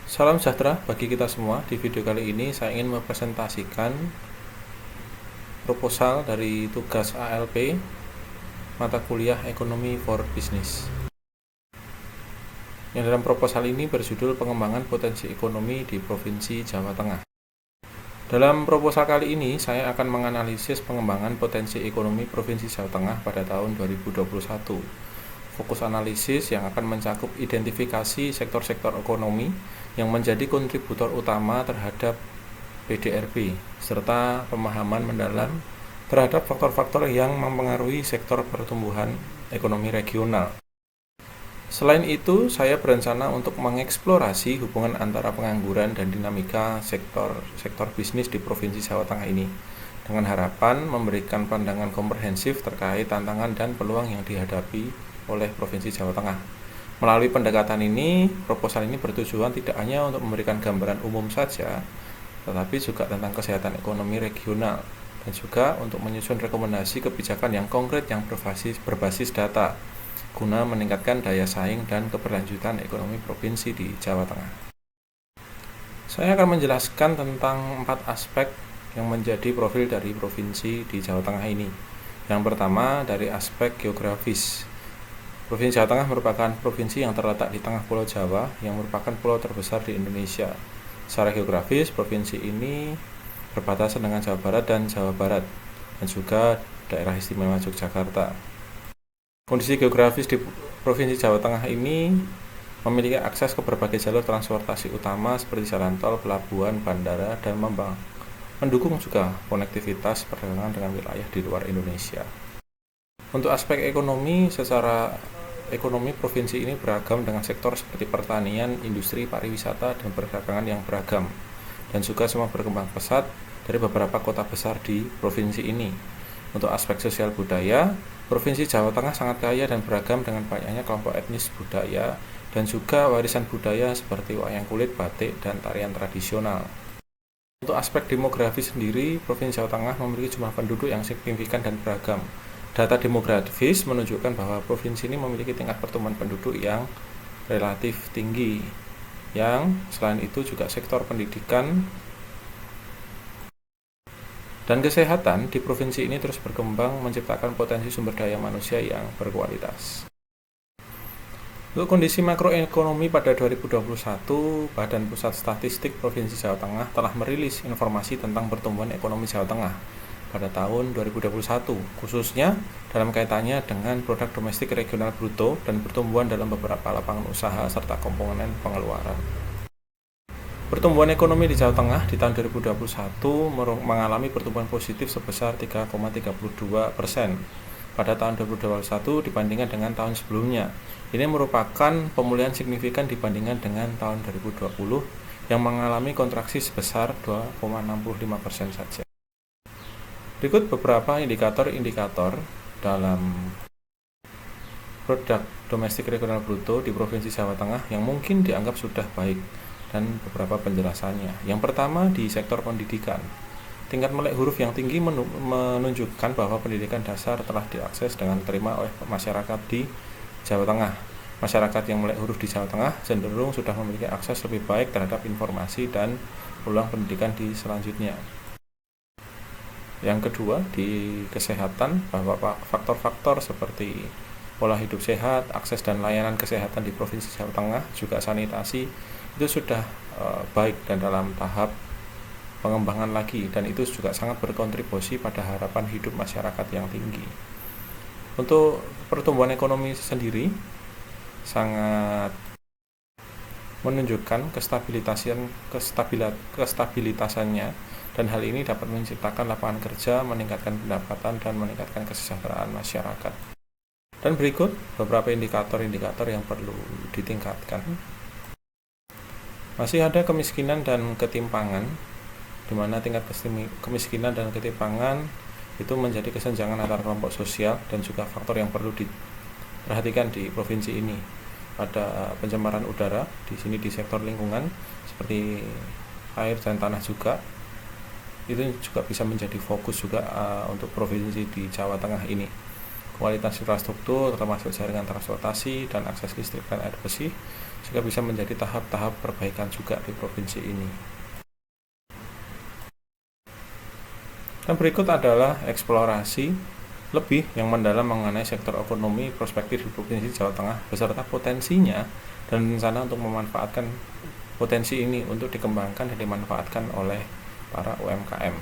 Salam sejahtera bagi kita semua. Di video kali ini saya ingin mempresentasikan proposal dari tugas ALP mata kuliah Ekonomi for Business. Yang dalam proposal ini berjudul Pengembangan Potensi Ekonomi di Provinsi Jawa Tengah. Dalam proposal kali ini saya akan menganalisis pengembangan potensi ekonomi Provinsi Jawa Tengah pada tahun 2021. Fokus analisis yang akan mencakup identifikasi sektor-sektor ekonomi yang menjadi kontributor utama terhadap PDRB, serta pemahaman mendalam terhadap faktor-faktor yang mempengaruhi sektor pertumbuhan ekonomi regional. Selain itu, saya berencana untuk mengeksplorasi hubungan antara pengangguran dan dinamika sektor bisnis di Provinsi Jawa Tengah ini, dengan harapan memberikan pandangan komprehensif terkait tantangan dan peluang yang dihadapi oleh Provinsi Jawa Tengah. Melalui pendekatan ini, proposal ini bertujuan tidak hanya untuk memberikan gambaran umum saja, tetapi juga tentang kesehatan ekonomi regional, dan juga untuk menyusun rekomendasi kebijakan yang konkret yang berbasis data, guna meningkatkan daya saing dan keberlanjutan ekonomi provinsi di Jawa Tengah. Saya akan menjelaskan tentang 4 aspek yang menjadi profil dari provinsi di Jawa Tengah ini. Yang pertama, dari aspek geografis. Provinsi Jawa Tengah merupakan provinsi yang terletak di tengah Pulau Jawa, yang merupakan pulau terbesar di Indonesia. Secara geografis, provinsi ini berbatasan dengan Jawa Barat dan Jawa Barat, dan juga daerah istimewa Yogyakarta. Kondisi geografis di Provinsi Jawa Tengah ini memiliki akses ke berbagai jalur transportasi utama seperti jalan tol, pelabuhan, bandara, dan mendukung juga konektivitas perdagangan dengan wilayah di luar Indonesia. Untuk aspek ekonomi, secara ekonomi provinsi ini beragam dengan sektor seperti pertanian, industri, pariwisata, dan perdagangan yang beragam, dan juga semua berkembang pesat dari beberapa kota besar di provinsi ini. Untuk aspek sosial budaya, Provinsi Jawa Tengah sangat kaya dan beragam dengan banyaknya kelompok etnis budaya dan juga warisan budaya seperti wayang kulit, batik, dan tarian tradisional. Untuk aspek demografi sendiri, Provinsi Jawa Tengah memiliki jumlah penduduk yang signifikan dan beragam. Data demografis menunjukkan bahwa provinsi ini memiliki tingkat pertumbuhan penduduk yang relatif tinggi, yang selain itu juga sektor pendidikan dan kesehatan di provinsi ini terus berkembang, menciptakan potensi sumber daya manusia yang berkualitas. Untuk kondisi makroekonomi pada 2021, Badan Pusat Statistik Provinsi Jawa Tengah telah merilis informasi tentang pertumbuhan ekonomi Jawa Tengah pada tahun 2021, khususnya dalam kaitannya dengan produk domestik regional bruto dan pertumbuhan dalam beberapa lapangan usaha serta komponen pengeluaran. Pertumbuhan ekonomi di Jawa Tengah di tahun 2021 mengalami pertumbuhan positif sebesar 3,32% pada tahun 2021 dibandingkan dengan tahun sebelumnya. Ini merupakan pemulihan signifikan dibandingkan dengan tahun 2020 yang mengalami kontraksi sebesar 2,65% saja. Berikut beberapa indikator-indikator dalam produk domestik regional bruto di Provinsi Jawa Tengah yang mungkin dianggap sudah baik, dan beberapa penjelasannya. Yang pertama, di sektor pendidikan. Tingkat melek huruf yang tinggi menunjukkan bahwa pendidikan dasar telah diakses dengan terima oleh masyarakat di Jawa Tengah. Masyarakat yang melek huruf di Jawa Tengah cenderung sudah memiliki akses lebih baik terhadap informasi dan peluang pendidikan di selanjutnya. Yang kedua, di kesehatan, bahwa faktor-faktor seperti pola hidup sehat, akses dan layanan kesehatan di Provinsi Jawa Tengah, juga sanitasi, itu sudah baik dan dalam tahap pengembangan lagi, dan itu juga sangat berkontribusi pada harapan hidup masyarakat yang tinggi. Untuk pertumbuhan ekonomi sendiri sangat menunjukkan kestabilitasannya, dan hal ini dapat menciptakan lapangan kerja, meningkatkan pendapatan, dan meningkatkan kesejahteraan masyarakat. Dan berikut beberapa indikator-indikator yang perlu ditingkatkan. Masih ada kemiskinan dan ketimpangan, di mana tingkat kemiskinan dan ketimpangan itu menjadi kesenjangan antar kelompok sosial, dan juga faktor yang perlu diperhatikan di provinsi ini. Ada pencemaran udara, di sini di sektor lingkungan seperti air dan tanah juga, itu juga bisa menjadi fokus juga untuk provinsi di Jawa Tengah ini. Kualitas infrastruktur termasuk jaringan transportasi dan akses listrik dan air bersih sehingga bisa menjadi tahap-tahap perbaikan juga di provinsi ini. Dan berikut adalah eksplorasi lebih yang mendalam mengenai sektor ekonomi prospektif di Provinsi Jawa Tengah beserta potensinya dan rencana untuk memanfaatkan potensi ini untuk dikembangkan dan dimanfaatkan oleh para UMKM.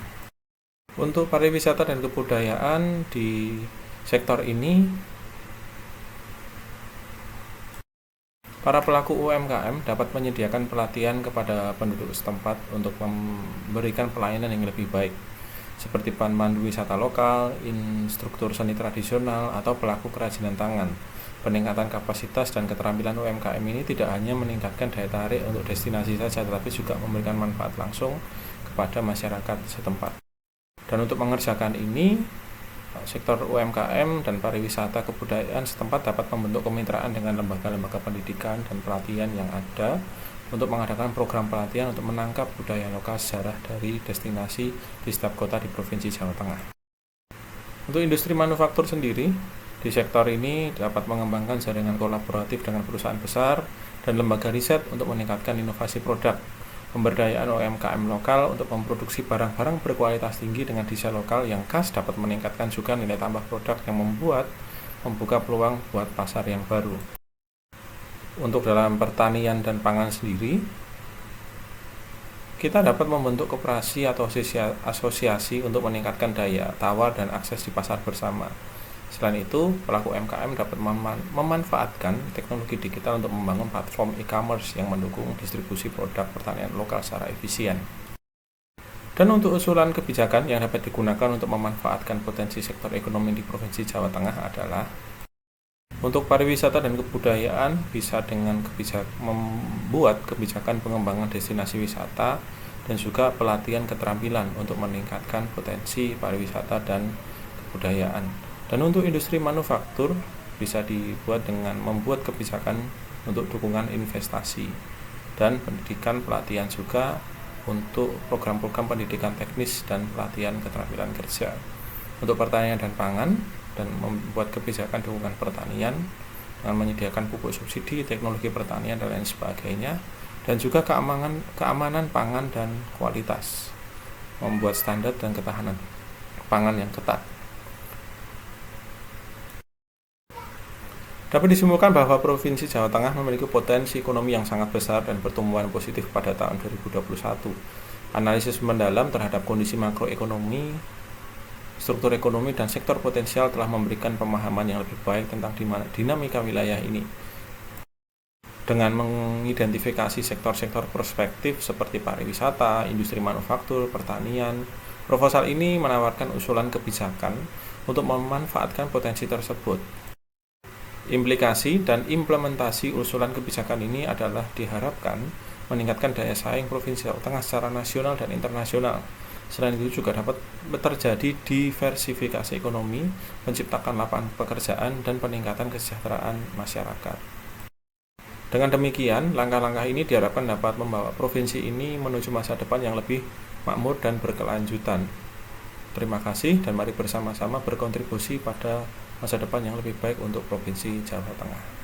Untuk pariwisata dan kebudayaan di sektor ini, para pelaku UMKM dapat menyediakan pelatihan kepada penduduk setempat untuk memberikan pelayanan yang lebih baik, seperti pemandu wisata lokal, instruktur seni tradisional, atau pelaku kerajinan tangan. Peningkatan kapasitas dan keterampilan UMKM ini tidak hanya meningkatkan daya tarik untuk destinasi saja, tetapi juga memberikan manfaat langsung kepada masyarakat setempat. Dan untuk mengerjakan ini, sektor UMKM dan pariwisata kebudayaan setempat dapat membentuk kemitraan dengan lembaga-lembaga pendidikan dan pelatihan yang ada untuk mengadakan program pelatihan untuk menangkap budaya lokal sejarah dari destinasi di setiap kota di Provinsi Jawa Tengah. Untuk industri manufaktur sendiri, di sektor ini dapat mengembangkan jaringan kolaboratif dengan perusahaan besar dan lembaga riset untuk meningkatkan inovasi produk, pemberdayaan UMKM lokal untuk memproduksi barang-barang berkualitas tinggi dengan desain lokal yang khas dapat meningkatkan juga nilai tambah produk yang membuka peluang buat pasar yang baru. Untuk dalam pertanian dan pangan sendiri, kita dapat membentuk koperasi atau asosiasi untuk meningkatkan daya tawar dan akses di pasar bersama. Selain itu, pelaku UMKM dapat memanfaatkan teknologi digital untuk membangun platform e-commerce yang mendukung distribusi produk pertanian lokal secara efisien. Dan untuk usulan kebijakan yang dapat digunakan untuk memanfaatkan potensi sektor ekonomi di Provinsi Jawa Tengah adalah untuk pariwisata dan kebudayaan bisa dengan membuat kebijakan pengembangan destinasi wisata dan juga pelatihan keterampilan untuk meningkatkan potensi pariwisata dan kebudayaan. Dan untuk industri manufaktur bisa dibuat dengan membuat kebijakan untuk dukungan investasi dan pendidikan pelatihan juga untuk program-program pendidikan teknis dan pelatihan keterampilan kerja. Untuk pertanian dan pangan dan membuat kebijakan dukungan pertanian dengan menyediakan pupuk subsidi, teknologi pertanian dan lain sebagainya, dan juga keamanan pangan dan kualitas, membuat standar dan ketahanan pangan yang ketat. Dapat disimpulkan bahwa Provinsi Jawa Tengah memiliki potensi ekonomi yang sangat besar dan pertumbuhan positif pada tahun 2021. Analisis mendalam terhadap kondisi makroekonomi, struktur ekonomi, dan sektor potensial telah memberikan pemahaman yang lebih baik tentang dinamika wilayah ini. Dengan mengidentifikasi sektor-sektor prospektif seperti pariwisata, industri manufaktur, pertanian, proposal ini menawarkan usulan kebijakan untuk memanfaatkan potensi tersebut. Implikasi dan implementasi usulan kebijakan ini adalah diharapkan meningkatkan daya saing Provinsi Jawa Tengah secara nasional dan internasional. Selain itu juga dapat terjadi diversifikasi ekonomi, menciptakan lapangan pekerjaan, dan peningkatan kesejahteraan masyarakat. Dengan demikian, langkah-langkah ini diharapkan dapat membawa provinsi ini menuju masa depan yang lebih makmur dan berkelanjutan. Terima kasih dan mari bersama-sama berkontribusi pada masa depan yang lebih baik untuk Provinsi Jawa Tengah.